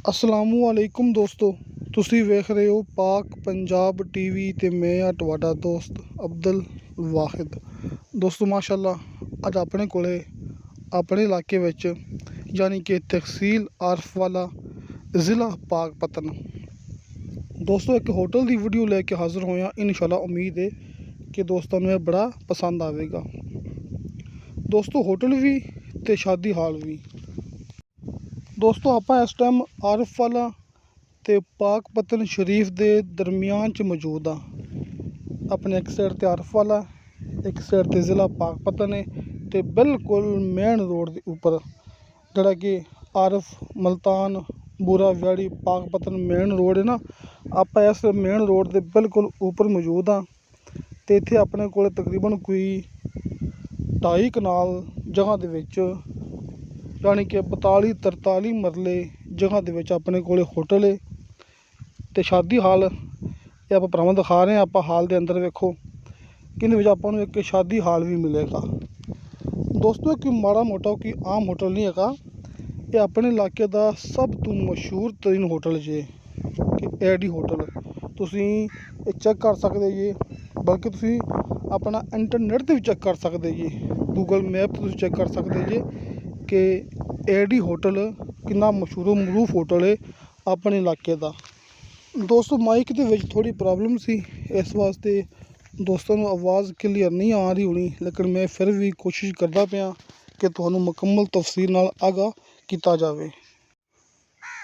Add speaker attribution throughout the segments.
Speaker 1: असलामुअलैकुम दोस्तों, ਤੁਸੀਂ ਵੇਖ ਰਹੇ ਹੋ ਪਾਕ ਪੰਜਾਬ ਟੀਵੀ ਤੇ ਮੈਂ ਆ ਤੁਹਾਡਾ ਦੋਸਤ ਅਬਦੁਲ ਵਾਹਿਦ। ਦੋਸਤੋ ਮਾਸ਼ਾਅੱਲਾ ਅੱਜ ਆਪਣੇ ਕੋਲੇ ਆਪਣੇ ਇਲਾਕੇ ਵਿੱਚ ਯਾਨੀ ਕਿ ਤਹਿਸੀਲ ਆਰਫਵਾਲਾ ਜ਼ਿਲ੍ਹਾ ਪਾਕਪਤਨ ਦੋਸਤੋ ਇੱਕ ਹੋਟਲ ਦੀ ਵੀਡੀਓ ਲੈ ਕੇ ਹਾਜ਼ਰ ਹੋਇਆ। ਇਨਸ਼ਾਅੱਲਾ ਉਮੀਦ ਹੈ ਕਿ ਦੋਸਤਾਂ ਨੂੰ ਇਹ ਬੜਾ ਪਸੰਦ ਆਵੇਗਾ। ਦੋਸਤੋ ਹੋਟਲ ਵੀ ਤੇ ਸ਼ਾਦੀ ਹਾਲ ਵੀ। ਦੋਸਤੋ ਆਪਾਂ ਇਸ ਟਾਈਮ ਆਰਫਵਾਲਾ ਤੇ ਪਾਕਪਤਨ ਸ਼ਰੀਫ ਦੇ ਦਰਮਿਆਨ 'ਚ ਮੌਜੂਦ ਹਾਂ। ਆਪਣੇ ਇੱਕ ਸਾਈਡ ਤੇ ਆਰਫਵਾਲਾ, ਇੱਕ ਸਾਈਡ ਤੇ ਜ਼ਿਲ੍ਹਾ ਪਾਕਪਤਨ ਹੈ ਤੇ ਬਿਲਕੁਲ ਮੇਨ ਰੋਡ ਦੇ ਉੱਪਰ ਜਿਹੜਾ ਕਿ ਆਰਫ ਮਲਤਾਨ ਬੂਰਾ ਵਿਆੜੀ ਪਾਕਪਤਨ ਮੇਨ ਰੋਡ ਹੈ ਨਾ, ਆਪਾਂ ਇਸ ਮੇਨ ਰੋਡ ਦੇ ਬਿਲਕੁਲ ਉੱਪਰ ਮੌਜੂਦ ਹਾਂ। ਤੇ ਇੱਥੇ ਆਪਣੇ ਕੋਲ ਤਕਰੀਬਨ ਕੋਈ 2.5 ਕਨਾਲ ਜਗ੍ਹਾ ਦੇ ਵਿੱਚ यानी कि 42-43 मरले जगह ਦੇ ਵਿੱਚ ਆਪਣੇ ਕੋਲੇ ਹੋਟਲ ਹੈ ਤੇ ਸ਼ਾਦੀ ਹਾਲ। ਇਹ ਆਪਾਂ ਭਰਾਵਾਂ ਦਿਖਾ ਰਹੇ ਹਾਂ। ਆਪਾਂ ਹਾਲ ਦੇ ਅੰਦਰ ਵੇਖੋ ਕਿਹਦੇ ਵਿੱਚ ਆਪਾਂ ਨੂੰ ਇੱਕ ਸ਼ਾਦੀ ਹਾਲ ਵੀ ਮਿਲੇਗਾ। ਦੋਸਤੋ ਕਿ ਮਾੜਾ ਮੋਟਾ ਕੋਈ ਆਮ ਹੋਟਲ ਨਹੀਂ ਹੈਗਾ, ਇਹ ਆਪਣੇ ਇਲਾਕੇ ਦਾ ਸਭ ਤੋਂ ਮਸ਼ਹੂਰ ਤਰੀਨ ਹੋਟਲ ਜੇ ਕਿ ਐਡੀ ਹੋਟਲ। ਤੁਸੀਂ ਇਹ ਚੈੱਕ ਕਰ ਸਕਦੇ ਜੇ, ਬਲਕਿ ਤੁਸੀਂ ਆਪਣਾ ਇੰਟਰਨੈਟ 'ਤੇ ਵੀ ਚੈੱਕ ਕਰ ਸਕਦੇ ਜੇ, ਗੂਗਲ ਮੈਪ 'ਤੇ ਤੁਸੀਂ ਚੈੱਕ ਕਰ ਸਕਦੇ ਜੇ कि एडी होटल कितना मशहूर मरूफ होटल है अपने इलाके का। दोस्तों माइक के विच थोड़ी प्रॉब्लम सी, इस वास्ते दोस्तों को आवाज़ क्लीयर नहीं आ रही होनी, लेकिन मैं फिर भी कोशिश करता पाया कि तुहानू मुकम्मल तफसील नाल आगाह किया जाए।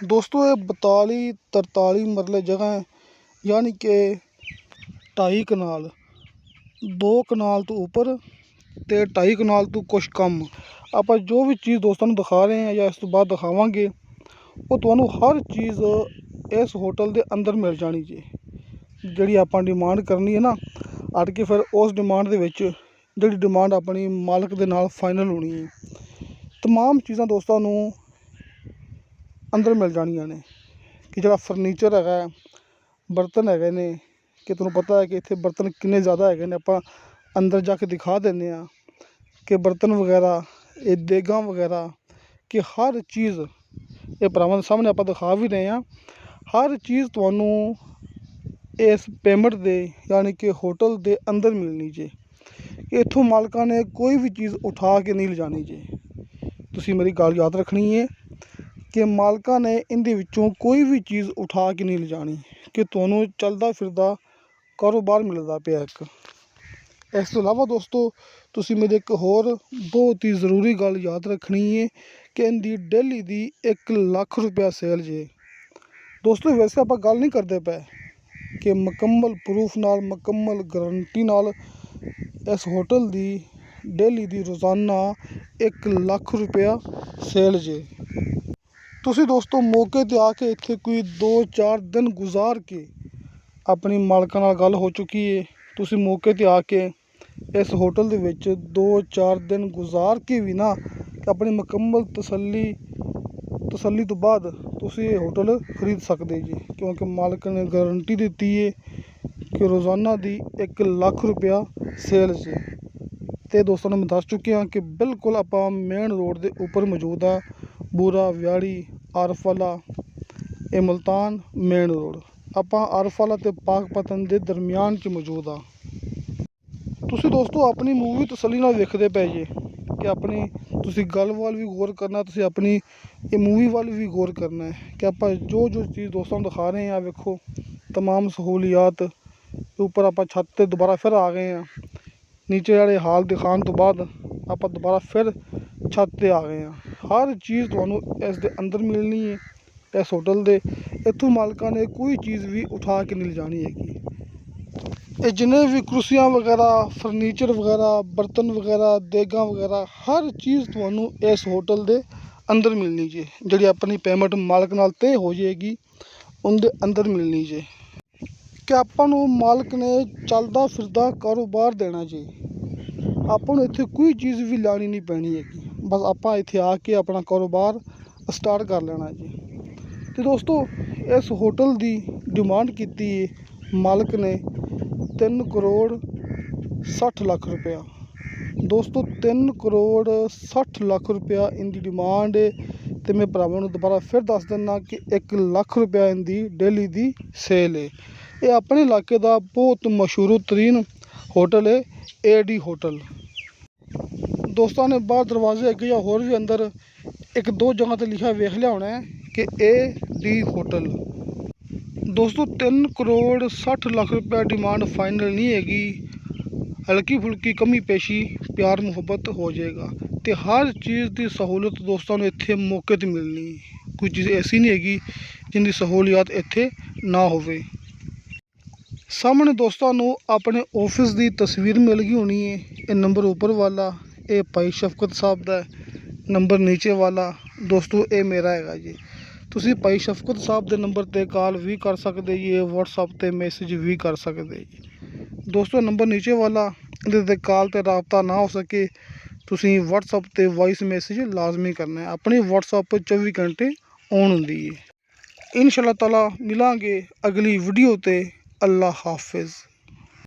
Speaker 1: दोस्तों ये 42-43 मरले जगह है, यानी कि 2.5 कनाल, 2 कनाल तो उपर ते 2.5 कनाल तो कुछ कम। आप जो भी चीज़ दोस्तों को दिखा रहे हैं या इस तो बाद दिखावांगे वो तुहानू हर चीज़ इस होटल के अंदर मिल जानी जी। जी आप डिमांड करनी है ना, अट के फिर उस डिमांड के विच जी डिमांड अपनी मालिक के नाल फाइनल होनी है। तमाम चीज़ां दोस्तों को अंदर मिल जानिया ने कि जो फर्नीचर है, बर्तन है ने, कि तुहानू पता है कि इत्थे बर्तन किन्ने ज़्यादा है ने। आप अंदर जाके दिखा देने कि बर्तन वगैरह, ये देगा वगैरह कि हर चीज़ ये भरावां दे सामने आप दिखा भी रहे हैं। हर चीज़ तुहानू इस पेमेंट दे यानी कि होटल दे अंदर मिलनी जे। इत्थों मालकां ने कोई भी चीज़ उठा के नहीं ले जानी जे। तुसीं मेरी गल याद रखनी है कि मालकां ने इहदे विचों कोई भी चीज़ उठा के नहीं ले जानी, कि तुहानू चलदा फिरदा कारोबार मिलदा पिया इक। इस तो इलावा दोस्तों तुसीं मेरी एक होर बहुत ही ज़रूरी गल याद रखनी है कि इनकी डेली दी 1 लाख रुपया सेल जे। दोस्तों वैसे आप गल नहीं करते पे कि मुकम्मल प्रूफ नाल, मुकम्मल गारंटी नाल इस होटल दी डेली दी रोज़ाना 1 लाख रुपया सेल जे। तुसीं दोस्तों मौके ते आके इत्थे कोई 2-4 दिन गुजार के अपनी मालकां नाल गल हो चुकी है। तुसीं मौके ते आके इस होटल दे विच 2-4 दिन गुजार के भी ना अपनी मुकम्मल तसल्ली तो बाद तुसीं ये होटल खरीद सकते जी, क्योंकि मालिक ने गारंटी दी है कि रोज़ाना दी 1 लाख रुपया सेल से। तो दोस्तों ने मैं दस चुके हैं कि बिल्कुल आप मेन रोड के उपर मौजूद आ, बूरा वियाड़ी आरफवाला ए मुल्तान मेन रोड। आप आरफवाला ते पाकपतन के दरमियान च मौजूद आ। तुसीं दोस्तों अपनी मूवी तसल्ली नाल वेखदे पे जे कि अपनी तुसीं गल वाल भी गौर करना, तुसीं अपनी ये मूवी वाल भी गौर करना है कि आप जो चीज़ दोस्तों को दिखा रहे हैं। वेखो तमाम सहूलियात ऊपर आप छत ते दोबारा फिर आ गए हैं। नीचे वाले हाल दिखाने तो बाद आप दोबारा फिर छत ते आ गए हैं। हर चीज़ तुहानू इस दे अंदर मिलनी है इस होटल दे। इत्थों मालकां ने कोई चीज़ भी उठा के नहीं ले जानी हैगी। ये जिन्हें भी कुर्सियाँ वगैरह, फर्नीचर वगैरह, बर्तन वगैरह, देगा वगैरह हर चीज़ तुहानू इस होटल दे अंदर मिलनी जे। जी अपनी पेमेंट मालिक नाल तय हो जाएगी उनके अंदर मिलनी जे। कि आपां नू मालिक ने चलदा फिरदा कारोबार देना जे। आपां नू इत्थे कोई चीज़ भी लानी नहीं पैनी हैगी, बस आपां इत्थे आके अपना कारोबार स्टार्ट कर लेना जी। तो दोस्तों इस होटल की डिमांड की मालिक ने 3 करोड़ 60 लाख रुपया। दोस्तों 3 करोड़ 60 लाख रुपया इनकी डिमांड है ਤੇ ਮੈਂ ਭਰਾਵਾਂ ਨੂੰ ਦੁਬਾਰਾ ਫਿਰ ਦੱਸ ਦਿੰਦਾ ਕਿ 1 ਲੱਖ ਰੁਪਇਆ ਇਹਦੀ ਡੇਲੀ ਦੀ ਸੇਲ ਹੈ। ਇਹ ਆਪਣੇ ਇਲਾਕੇ ਦਾ ਬਹੁਤ ਮਸ਼ਹੂਰ ਤਰੀਨ ਹੋਟਲ ਹੈ, AD ਹੋਟਲ। ਦੋਸਤਾਂ ਨੇ ਬਾਹਰ ਦਰਵਾਜ਼ੇ ਅੱਗੇ ਜਾਂ ਹੋਰ ਵੀ ਅੰਦਰ 1-2 ਜਗ੍ਹਾ ਤੇ ਲਿਖਿਆ ਵੇਖ ਲਿਆ ਹੋਣਾ ਹੈ ਕਿ AD ਹੋਟਲ। ਦੋਸਤੋ 3 ਕਰੋੜ 60 ਲੱਖ ਰੁਪਇਆ ਡਿਮਾਂਡ ਫਾਈਨਲ ਨਹੀਂ ਹੈਗੀ, ਹਲਕੀ ਫੁਲਕੀ ਕਮੀ ਪੇਸ਼ੀ ਪਿਆਰ ਮੁਹੱਬਤ ਹੋ ਜਾਏਗਾ ਤੇ ਹਰ ਚੀਜ਼ ਦੀ ਸਹੂਲਤ ਦੋਸਤਾਂ ਨੂੰ ਇੱਥੇ ਮੌਕੇ 'ਤੇ ਮਿਲਣੀ। ਕੋਈ ਚੀਜ਼ ਐਸੀ ਨਹੀਂ ਹੈਗੀ ਜਿੰਦੀ ਸਹੂਲੀਅਤ ਇੱਥੇ ਨਾ ਹੋਵੇ। ਸਾਹਮਣੇ ਦੋਸਤਾਂ ਨੂੰ ਆਪਣੇ ਆਫਿਸ ਦੀ ਤਸਵੀਰ ਮਿਲ ਗਈ ਹੋਣੀ ਹੈ। ਇਹ ਨੰਬਰ ਉੱਪਰ ਵਾਲਾ ਇਹ ਭਾਈ ਸ਼ਫਕਤ ਸਾਹਿਬ ਦਾ, ਨੰਬਰ ਨੀਚੇ ਵਾਲਾ ਦੋਸਤੋ ਇਹ ਮੇਰਾ ਹੈਗਾ ਜੀ। ਤੁਸੀਂ ਭਾਈ ਸ਼ਫਕਤ ਸਾਹਿਬ ਦੇ ਨੰਬਰ 'ਤੇ ਕਾਲ ਵੀ ਕਰ ਸਕਦੇ ਜੀ, WhatsApp 'ਤੇ ਮੈਸੇਜ ਵੀ ਕਰ ਸਕਦੇ ਜੀ। ਦੋਸਤੋ ਨੰਬਰ ਨੀਚੇ ਵਾਲਾ, ਇਹਦੇ 'ਤੇ ਕਾਲ 'ਤੇ ਰਾਬਤਾ ਨਾ ਹੋ ਸਕੇ ਤੁਸੀਂ WhatsApp 'ਤੇ ਵਾਇਸ ਮੈਸੇਜ ਲਾਜ਼ਮੀ ਕਰਨਾ ਹੈ। ਆਪਣੀ WhatsApp 24 ਘੰਟੇ ਔਨ ਹੁੰਦੀ ਹੈ। ਇਨਸ਼ਾ ਅੱਲਾਹ ਤਾਲਾ ਮਿਲਾਂਗੇ ਅਗਲੀ ਵੀਡੀਓ 'ਤੇ। ਅੱਲਾ ਹਾਫਿਜ਼।